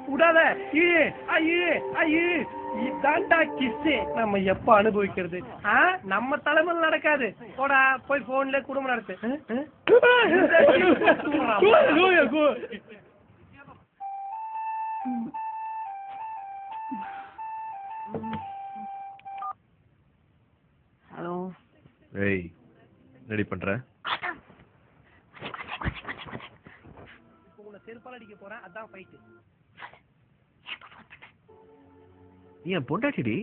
விடாத இதாண்டா கிஸ். நம்ம எப்ப அனுபவிக்கிறது? நம்ம தலைமையில் நடக்காது. போடா போய் போன்ல குடும்பம் நடத்து. ஹலோ. ஏய், ரெடி பண்ற? உங்களை செருப்பால அடிக்க போறேன். அதான் ஃபைட். நீ என் பொண்டாட்டிடி,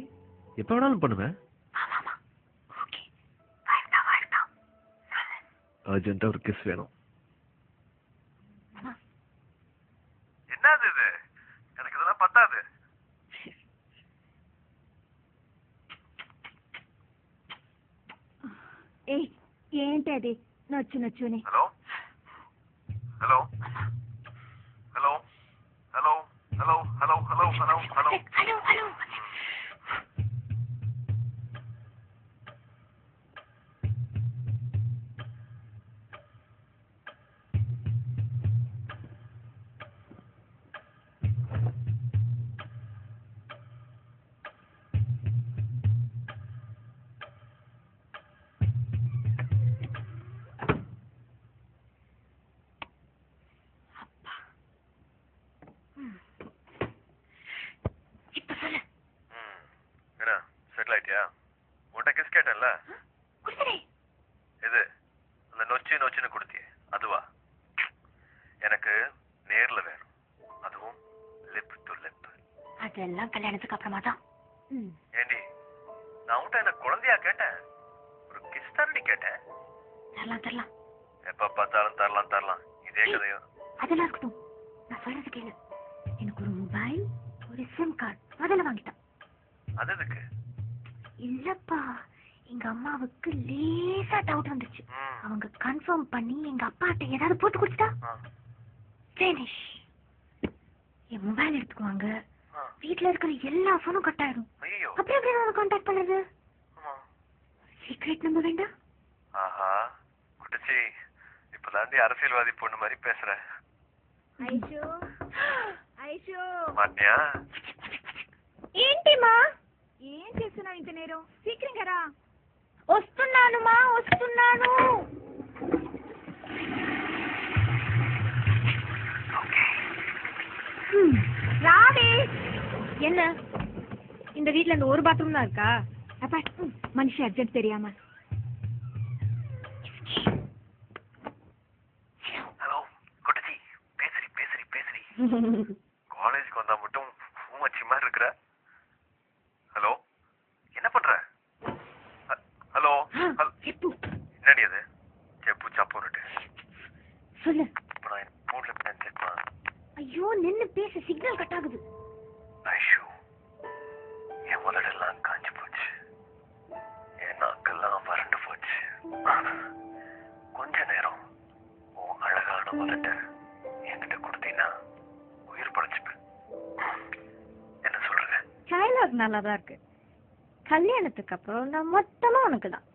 எப்ப வேணாலும் பண்ணுவேன். அர்ஜென்ட்டா ஒரு கிஸ் வேணும். என்னது இது? எனக்கு இதெல்லாம் பத்தாது. ஏய், ఏంటి అది నచ్చుని? Hello hello hello hello hello hello hello hello hello hello hello. இது அந்த நொச்சின்னு கொடுத்தியே அதுவா? எனக்கு நேர்ல வேணும், அதுவும் லிப் டு லிப். அதெல்லாம் கல்யாணத்துக்கு அப்புறமா தான். ஏண்டி, நான் உன்கிட்ட என்ன குழந்தையா கேட்டேன்? ஒரு கிஸ் தானடி கேட்டேன். தரலாம். எப்ப பார்த்தாலும் தரலாம். இதே கதையோ? அதெல்லாம் இருக்கட்டும், நான் சொல்றது கேளு. எனக்கு ஒரு மொபைல், ஒரு சிம் கார்டு அதெல்லாம் வாங்கிட்டான். அது எதுக்கு? இல்லப்பா, எங்க அம்மாவுக்கு லேசா டவுட் வந்துச்சு. அவங்க கன்ஃபார்ம் பண்ணி எங்க அப்பாட்ட ஏதாவது போட்டு கொடுத்துட்டா ஃபினிஷ். என் மொபைல் எடுத்துக்குவாங்க, வீட்டுல இருக்கிற எல்லா போனும் கட் ஆயிடும். அப்புறம் எப்படி நான் கான்டாக்ட் பண்றது? சீக்ரெட் நம்ப வேண்டாம். ஆஹா குட்டச்சி, இப்பதாண்டி அரசியல்வாதி பொண்ணு மாதிரி பேசுற. ஐஷோ மாட்டியா? ఏంటిమా ఏం చేస్తున్నావు ఇంత నేరం? సీక్రెంగా రా. వస్తున్నానుమా, వస్తున్నాను. ராவே. என்ன, இந்த வீட்ல இந்த ஒரு பாத்ரூம் தான் இருக்கா? அப்பா மனுஷ அர்ஜென்ட் தெரியாம. ஹலோ குட்டச்சி, பேசுறி காலேஜுக்கு வந்தா மட்டும் பூமச்சி மாதிரி இருக்கிற. ஹலோ, என்ன பண்ற? ஹலோ, என்னடி அது? செப்பு சாப்புன்னுட்டு சொல்லு. இப்ப நான் போன்ல பிளான் கேட்பா. ஐயோ, நின்னு பேச, சிக்னல் கட் ஆகுது. ஐஷோ, என் உதடெல்லாம் காஞ்சு போச்சு, என் நாக்கெல்லாம் வறண்டு போச்சு. கொஞ்ச நேரம் உன் அழகான உதட்ட என்கிட்ட கொடுத்தீங்கன்னா உயிர் படைச்சுப்பேன். என்ன சொல்றேன்? டயலாக் நல்லாதான் இருக்கு. கல்யாணத்துக்கு அப்புறம் நான் மொத்தமா உனக்கு தான்.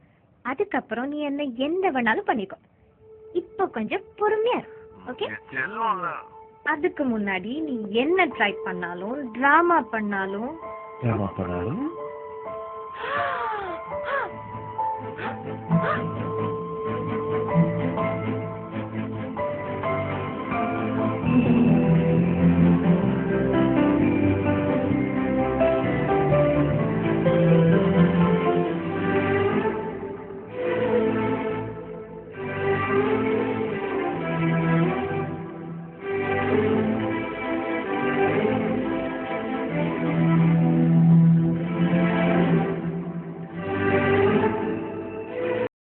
அதுக்கப்புறம் நீ என்ன எந்த வேணாலும் பண்ணிக்கோ. இப்ப கொஞ்சம் பொறுமையா இரு, ஓகே? அதுக்கு முன்னாடி நீ என்ன ட்ரை பண்ணாலும், டிராமா பண்ணாலும்